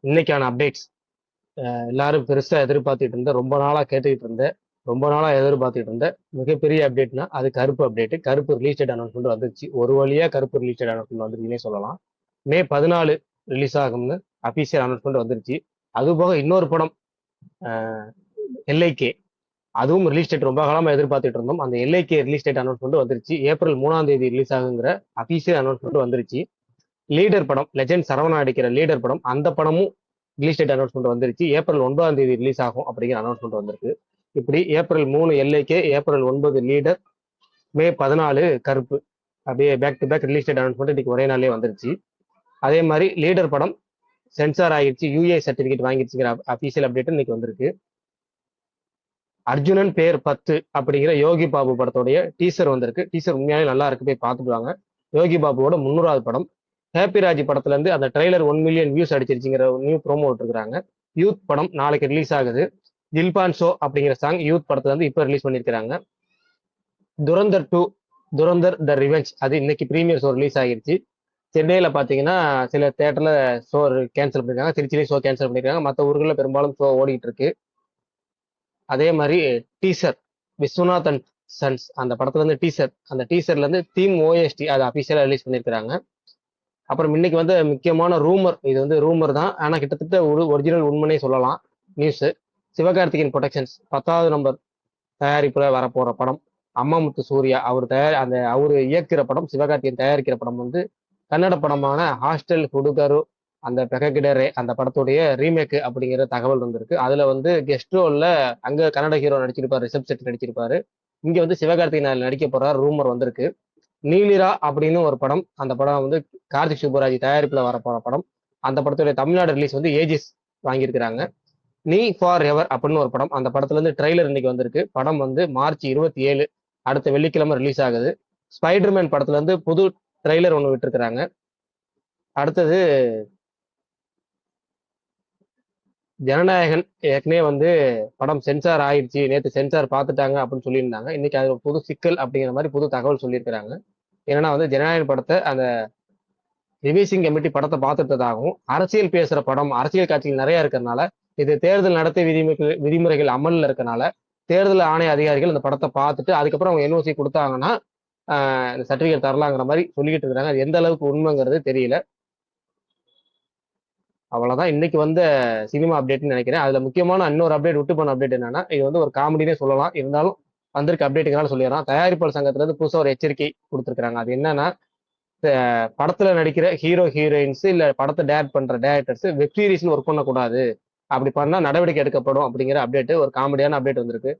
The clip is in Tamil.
இன்னைக்கான அப்டேட்ஸ் எல்லாரும் பெருசா எதிர்பார்த்துட்டு இருந்த ரொம்ப நாளா கேட்டுக்கிட்டு இருந்தேன். ரொம்ப நாளா எதிர்பார்த்துட்டு இருந்த மிகப்பெரிய அப்டேட்னா அது கருப்பு அப்டேட். கருப்பு ரிலீஸ் டேட் அனௌன்ஸ்மெண்ட் வந்துருச்சு. ஒரு வழியா கருப்பு ரிலீஸ் டேட் அனௌன்ஸ்மெண்ட் வந்துருச்சுன்னே சொல்லலாம். மே 14 ரிலீஸ் ஆகும்னு அபிஷியல் அனௌன்ஸ்மெண்ட் வந்துருச்சு. அது போக இன்னொரு படம் எல்ஐகே, அதுவும் ரிலீஸ் டேட் ரொம்ப காலமா எதிர்பார்த்துட்டு இருந்தோம். அந்த எல்ஐகே ரிலீஸ் டேட் அனௌன்ஸ்மெண்ட் வந்துருச்சு. ஏப்ரல் 3ஆம் தேதி ரிலீஸ் ஆகுங்கிற அபிஷியல் அனௌன்ஸ்மெண்ட் வந்துருச்சு. லீடர் படம், லெஜெண்ட் சரவணா நடிக்கிற லீடர் படம், அந்த படமும் ரிலீஸ் டேட் அனௌன்ஸ்மெண்ட் வந்துருச்சு. ஏப்ரல் 9ஆம் தேதி ரிலீஸ் ஆகும் அப்படிங்கிற அனௌன்ஸ்மெண்ட் வந்திருக்கு. இப்படி April 3 LIK, April 9 leader, May 14 Karuppu, அப்படியே back to back release date announcement இன்னைக்கு ஒரே நாளே வந்துருச்சு. அதே மாதிரி லீடர் படம் சென்சார் ஆகிடுச்சு, யூஏ சர்டிபிகேட் வாங்கிடுச்சுங்கிற அபிஷியல் அப்டேட் இன்னைக்கு வந்திருக்கு. அர்ஜுனன் பேர் 10 அப்படிங்கிற யோகி பாபு படத்தோடைய டீசர் வந்திருக்கு. டீசர் உண்மையாலே நல்லா இருக்கு, போய் பார்த்துட்டு வாங்க. யோகி பாபுவோட 300வது படம். ஹாப்பி ராஜ் படத்துல இருந்து அந்த ட்ரெய்லர் 1 மில்லியன் வியூஸ் அடிச்சிருச்சுங்கிற நியூ ப்ரோமோ விட்டுருக்காங்க. யூத் படம் நாளைக்கு ரிலீஸ் ஆகுது. தில்பான் ஷோ அப்படிங்கிற சாங் யூத் படத்துல இருந்து இப்ப ரிலீஸ் பண்ணிருக்காங்க. துரந்தர் 2, துரந்தர் த ரிவெஞ்ச், அது இன்னைக்கு பிரீமியர் ஷோ ரிலீஸ் ஆகிருச்சு. சென்னையில பாத்தீங்கன்னா சில தேட்டர்ல ஷோ கேன்சல் பண்ணிருக்காங்க, திருச்சியிலே ஷோ கேன்சல் பண்ணிருக்காங்க. மற்ற ஊர்களில் பெரும்பாலும் ஷோ ஓடிட்டு இருக்கு. அதே மாதிரி டீசர் விஸ்வநாத் அண்ட் சன்ஸ் அந்த படத்துல இருந்து டீசர், அந்த டீசர்ல இருந்து தீம் ஓஎஸ்டி அதை அபிஷியலா ரிலீஸ் பண்ணிருக்காங்க. அப்புறம் இன்னைக்கு வந்து முக்கியமான ரூமர், இது வந்து ரூமர் தான், ஆனா கிட்டத்தட்ட ஒரு ஒரிஜினல் உண்மைனே சொல்லலாம். நியூஸ், சிவகார்த்திகேயன் ப்ரொடக்ஷன்ஸ் 10வது நம்பர் தயாரிப்புல வரப்போற படம் அம்மாமுத்து சூர்யா அவரு இயக்குற படம், சிவகார்த்திகேயன் தயாரிக்கிற படம் வந்து கன்னட படமான ஹாஸ்டல் ஹுடுகரு அந்த பெககிடரே அந்த படத்துடைய ரீமேக் அப்படிங்கிற தகவல் வந்திருக்கு. அதுல வந்து கெஸ்ட் ரோல்ல அங்க கன்னட ஹீரோ நடிச்சிருப்பாரு, ரிஷப் செட்டி நடிச்சிருப்பாரு. இங்க வந்து சிவகார்த்திகேயன் நடிக்க போறாரு, ரூமர் வந்திருக்கு. நீலிரா அப்படின்னு ஒரு படம், அந்த படம் வந்து கார்த்திக் சுப்புராஜ் தயாரிப்புல வரப்போற படம். அந்த படத்துடைய தமிழ்நாடு ரிலீஸ் வந்து ஏஜிஸ் வாங்கியிருக்கிறாங்க. நீ ஃபார் எவர் அப்படின்னு ஒரு படம், அந்த படத்துல இருந்து ட்ரெய்லர் இன்னைக்கு வந்திருக்கு. படம் வந்து மார்ச் 27 அடுத்த வெள்ளிக்கிழமை ரிலீஸ் ஆகுது. ஸ்பைடர்மேன் படத்துல இருந்து புது ட்ரெய்லர் ஒன்று விட்டுருக்காங்க. அடுத்தது ஜனநாயகன், ஏற்கனவே வந்து படம் சென்சார் ஆயிடுச்சு, நேற்று சென்சார் பார்த்துட்டாங்க அப்படின்னு சொல்லியிருந்தாங்க. இன்னைக்கு அது புது சிக்கல் அப்படிங்கிற மாதிரி புது தகவல் சொல்லியிருக்கிறாங்க. ஏன்னா வந்து ஜனநாயகன் படத்தை அந்த ரிவைசிங் கமிட்டி படத்தை பார்த்துட்டதாகவும், அரசியல் பேசுற படம், அரசியல் காட்சிகள் நிறைய இருக்கிறதுனால, இது தேர்தல் நடத்தை விதிமுறைகள் அமல்ல இருக்கனால தேர்தல் ஆணைய அதிகாரிகள் இந்த படத்தை பார்த்துட்டு அதுக்கப்புறம் அவங்க என்ஓசி கொடுத்தாங்கன்னா இந்த சர்டிபிகேட் தரலாங்கிற மாதிரி சொல்லிக்கிட்டு இருக்கிறாங்க. அது எந்த அளவுக்கு உண்மைங்கிறது தெரியல. அவ்வளவுதான் இன்னைக்கு வந்த சினிமா அப்டேட்னு நினைக்கிறேன். அதுல முக்கியமான இன்னொரு அப்டேட், விட்டு போன அப்டேட் என்னன்னா, இது வந்து ஒரு காமெடினே சொல்லலாம், இருந்தாலும் வந்திருக்க அப்டேட்டுனால சொல்லிடுறோம். தயாரிப்பாளர் சங்கத்துல இருந்து புதுசா ஒரு எச்சரிக்கை கொடுத்துருக்காங்க. அது என்னன்னா, படத்துல நடிக்கிற ஹீரோ ஹீரோயின்ஸ் இல்ல படத்தை டைரக்ட் பண்ற டைரக்டர்ஸ் வெப் சீரிஸ்னு ஒர்க் பண்ணக்கூடாது, அப்படி பண்ணா நடவடிக்கை எடுக்கப்படும் அப்படிங்கிற அப்டேட், ஒரு காமெடியான அப்டேட் வந்திருக்கு.